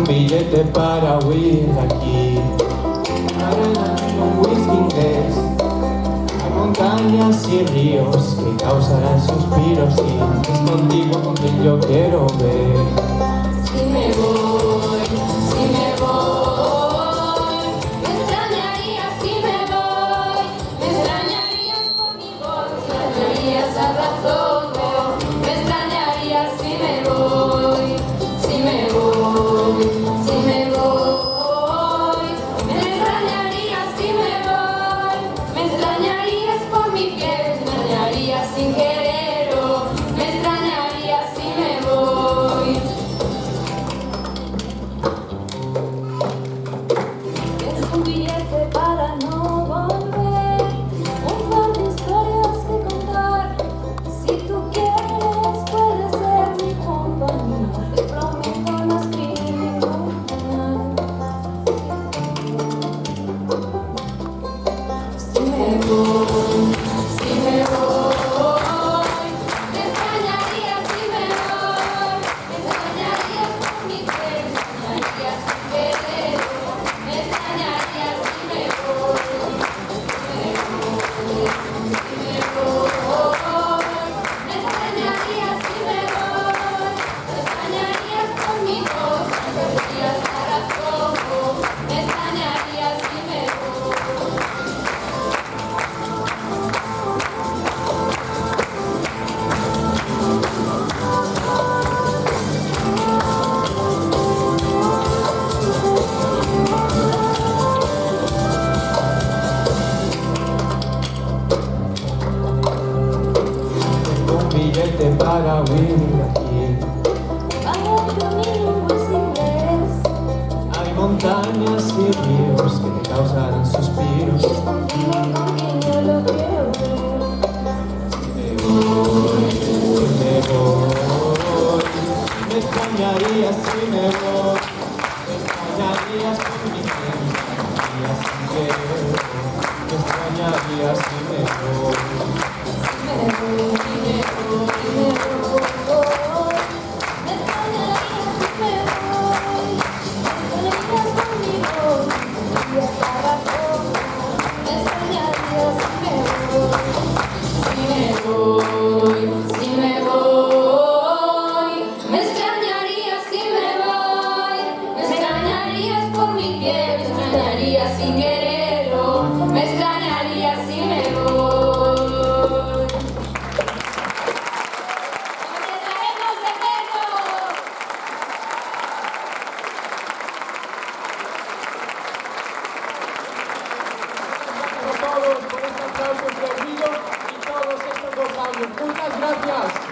billete para huir de aquí. Arena y un whisky inglés. Hay montañas y ríos que causarán suspiros y es contigo con quien yo quiero ver. Si me voy, me extrañarías si me voy, me extrañarías por mi voz, me extrañarías abrazando, me extrañarías si me voy, si me voy, me extrañarías si me voy, me extrañarías por mi piel, me extrañarías sin quererlo, me extrañarías si me voy. Es un billete para no volver, un par de historias que contar. Si tú quieres, puedes ser mi compañía. Te prometo no escribir ningún final. Si me voy, me extrañarías si me voy, me extrañarías por mi piel, me extrañarías sin quererlo, me extrañarías si me voy, me extrañarías si me voy, me extrañarías por mi voz, me extrañarías para todo, me extrañarías si me voy. Tengo un billete para huir de aquí. Hay montañas y ríos que te causarán suspiros. Me extrañarías si me voy, me extrañarías por mi piel, me extrañarías sin querer, me extrañarías si me voy. Si me voy, me extrañarías si me voy, me extrañarías por mi piel, me extrañarías sin quererlo, me extrañarías si me voy. ¡Te traemos de menos! A todos por este aplauso servido y todos estos 2 años. Muchas gracias.